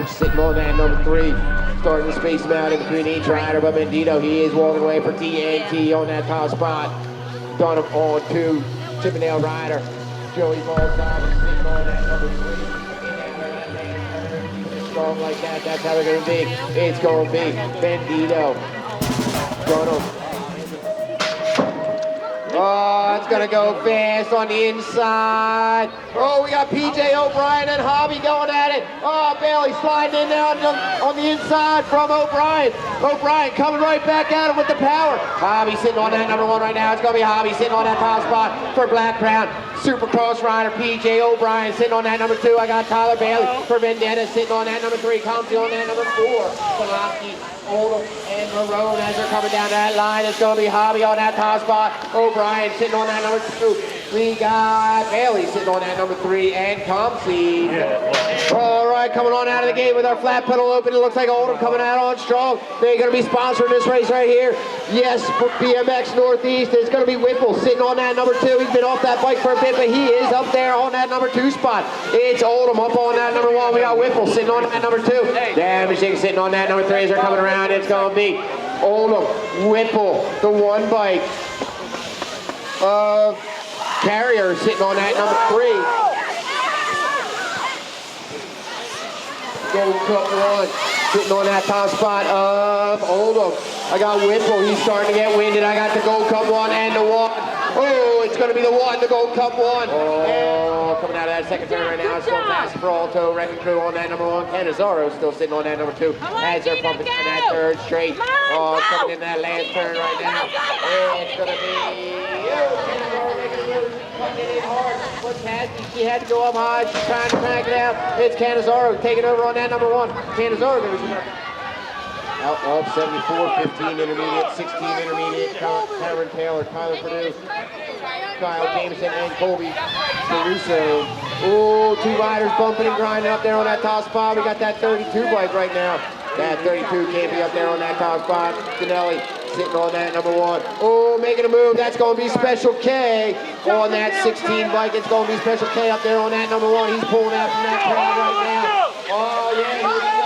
Sitting on that number 3, starting to space him out in between each rider, but Mendito, he is walking away for TNT on that top spot. Dunham on 2, Chippendale rider. Joey Balsam is sitting on that number 3. Strong like that, that's how they're going to be. It's going to be Mendito. Dunham. Oh, it's going to go fast on the inside. Oh, we got PJ O'Brien and Hobby going at it. Oh, Bailey sliding in there on the inside from O'Brien. O'Brien coming right back at him with the power. Hobby sitting on that number 1 right now. It's going to be Hobby sitting on that top spot for Black Crown. Supercross rider PJ O'Brien sitting on that number 2. I got Tyler Bailey for Vendetta sitting on that number 3. Comfy on that number 4. Pulaski, Oldham, and Marone as they're coming down that line. It's going to be Hobby on that top spot. O'Brien sitting on that number 2. We got Bailey sitting on that number 3 and Comfy. All right, coming on out of the gate with our flat pedal open. It looks like Oldham coming out on strong. They're going to be sponsoring this race right here. Yes, for BMX Northeast, it's going to be Whipple sitting on that number 2. He's been off that bike for a bit, but he is up there on that number 2 spot. It's Oldham up on that number 1. We got Whipple sitting on that number 2. Damaging sitting on that number 3 as they're coming around. It's going to be Oldham, Whipple, the 1 bike. Carrier sitting on that number 3. Gold Cup 1 sitting on that top spot of Oldham. I got Whipple, he's starting to get winded. I got the Gold Cup 1 and the 1. Oh, it's going to be the 1, the Gold Cup 1. Oh, coming out of that second turn right now. It's still fast for Alto. Wrecking Crew on that number 1. Canizaro still sitting on that number 2. As they're pumping in that third straight. Oh, coming in that last turn right now. And it's going to be... It in hard. But she had to go up high. She's trying to crank it out. It's Canizaro taking over on that number 1. Canizaro going to be out 74, 15 intermediate, 16 intermediate. Cameron Taylor, Tyler Purdue, Kyle Jameson, and Colby Caruso. Oh, 2 riders bumping and grinding up there on that top spot. We got that 32 bike right now. That 32 can't be up there on that top spot. Danelli sitting on that number 1. Oh, making a move. That's going to be Special K on that 16 bike. It's going to be Special K up there on that number 1. He's pulling out from that crowd right now. Oh, yeah. Here we go.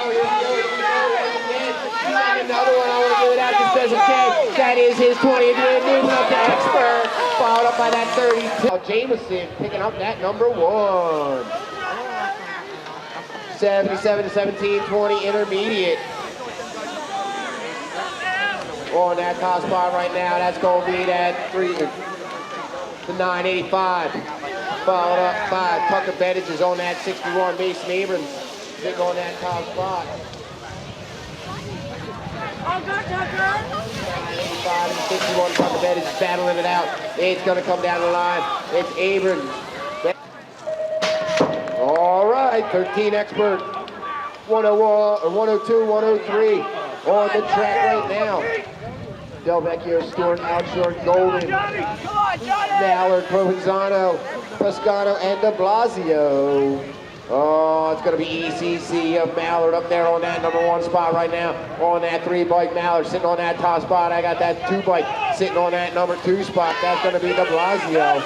Another one. I want to give it out to Special K. That is his 20th win. Moving up to Expert. Followed up by that 32. Jameson picking up that number 1. 77-17-20 intermediate. On that top spot right now, that's going to be that 985. Followed up by Tucker Bettidge is on that 61. Mason Abrams sitting on that top spot. 985 and 61. Tucker Bettidge is battling it out. It's going to come down the line. It's Abrams. All right, 13 Expert. 101 or 102, 103 on the track right now. Del Vecchio, Stewart, Outshore, Golden, Mallard, Provenzano, Toscano, and de Blasio. Oh, it's going to be ECC of Mallard up there on that number 1 spot right now. On that 3 bike, Mallard sitting on that top spot. I got that 2 bike sitting on that number 2 spot. That's going to be de Blasio.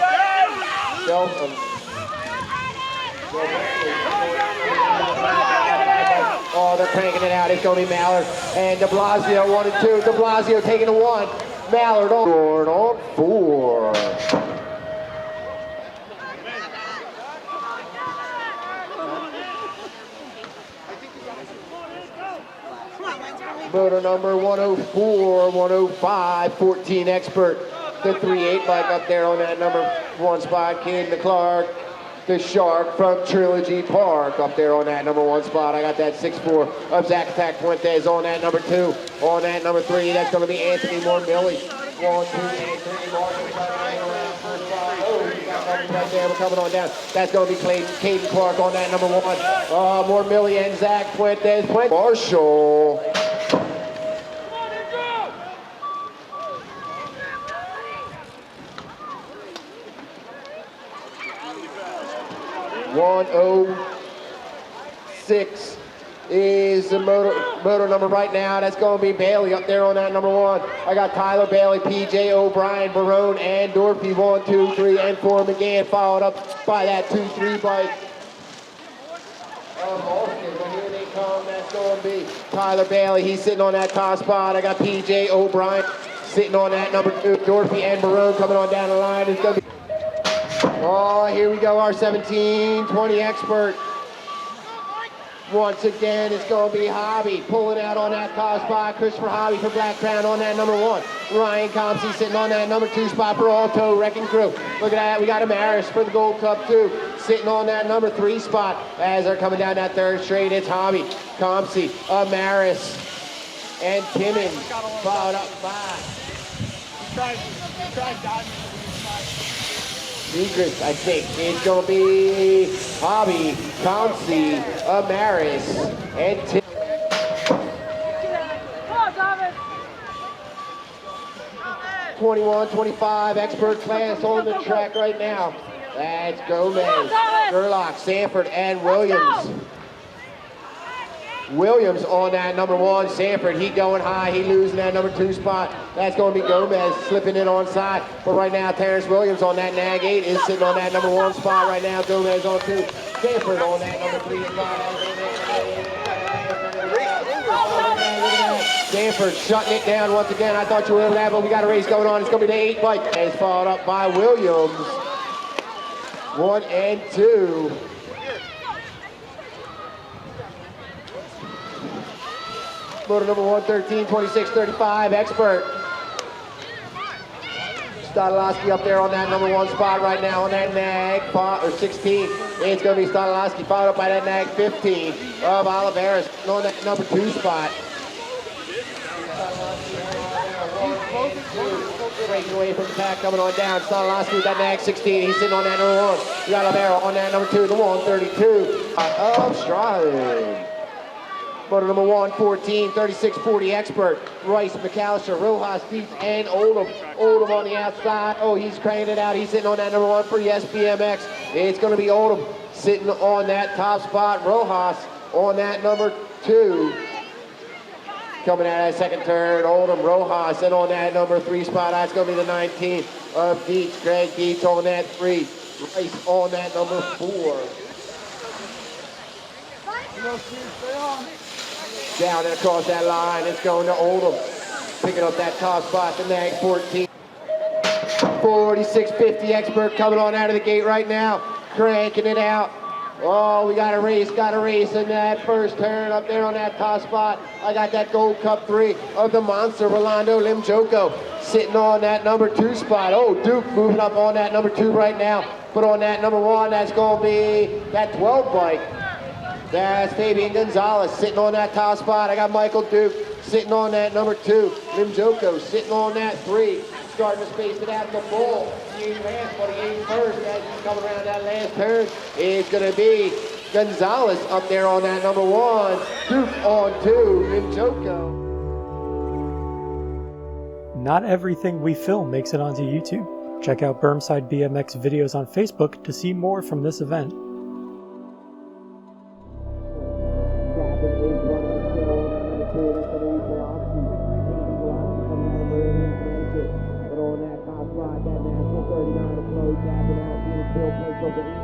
Oh, they're cranking it out. It's going to be Mallard and de Blasio 1 and 2. De Blasio taking the 1. Mallard on 4. Moto number 104, 105, 14 Expert. The 3.8 bike up there on that number 1 spot. Ken Clark. The Shark from Trilogy Park up there on that number 1 spot. I got that 6'4" of Zach Attack Fuentes on that number 2. On that number 3, that's going to be Anthony Mormilli. 1, 2, 3, right there, we're coming on down. That's going to be Caden Clark on that number 1. Mormilli and Zach Fuentes. Marshall. '06 is the moto number right now. That's going to be Bailey up there on that number 1. I got Tyler Bailey, PJ O'Brien, Barone, and Dorothy 1, 2, 3, and 4 McGann, followed up by that 2-3 bike of Austin. But here they come. That's going to be Tyler Bailey. He's sitting on that top spot. I got PJ O'Brien sitting on that number 2. Dorothy and Maroon coming on down the line. It's going to be... Oh, here we go, our 1720 expert. Once again, it's going to be Hobby pulling out on that top spot. Christopher Hobby for Black Crown on that number 1. Ryan Compsey sitting on that number 2 spot for Alto Wrecking Crew. Look at that. We got Amaris for the Gold Cup too, sitting on that number 3 spot. As they're coming down that third straight, it's Hobby, Compsey, Amaris, and Timmons, followed up by Secrets, I think. It's going to be Hobby, Compsey, Amaris, and Tim. 21-25 expert class on the track right now. That's Gomez, Gerlach, Sanford, and Williams. Williams on that number 1. Sanford, he going high. He losing that number 2 spot. That's going to be Gomez slipping in on side. But right now, Terrence Williams on that nag 8 is sitting on that number 1 spot right now. Gomez on 2. Sanford on that number 3 spot. Sanford shutting it down once again. I thought you were able to have, but we got a race going on. It's going to be the 8 bike. It's followed up by Williams. 1 and 2. Motor number 113, 26, 35, expert. Stadolowski up there on that number 1 spot right now on that nag, or 16. It's going to be Stadolowski, followed up by that nag 15 of Oliveras on that number 2 spot. Breaking away from the pack, coming on down. Stadolowski with that nag 16. He's sitting on that number 1. You got Oliveira on that number 2, the 132 of Strahan. Motor number 114, 3640 expert. Rice, McAllister, Rojas, Dietz, and Oldham. Oldham on the outside. Oh, he's cranking it out. He's sitting on that number 1 for USABMX. It's going to be Oldham sitting on that top spot. Rojas on that number 2. Coming out of that second turn, Oldham, Rojas, and on that number 3 spot. That's going to be the 19 of Dietz. Greg Dietz on that 3. Rice on that number 4. Down and across that line, it's going to Oldham. Picking up that top spot, the nag 14. 4650 expert coming on out of the gate right now. Cranking it out. Oh, we got a race in that first turn up there on that top spot. I got that Gold Cup 3 of the monster, Rolando Limjoko, sitting on that number 2 spot. Oh, Duke moving up on that number 2 right now. But on that number 1, that's going to be that 12 bike. That's Fabian Gonzalez sitting on that top spot. I got Michael Duke sitting on that number 2. Limjoko sitting on that 3. Starting to space it out in the ball. He ain't last, but he ain't first. As he's coming around that last turn, it's going to be Gonzalez up there on that number 1. Duke on 2. Limjoko. Not everything we film makes it onto YouTube. Check out Bermside BMX videos on Facebook to see more from this event. But on that top slide, that national 39 to flow, tapping out, being still placed over the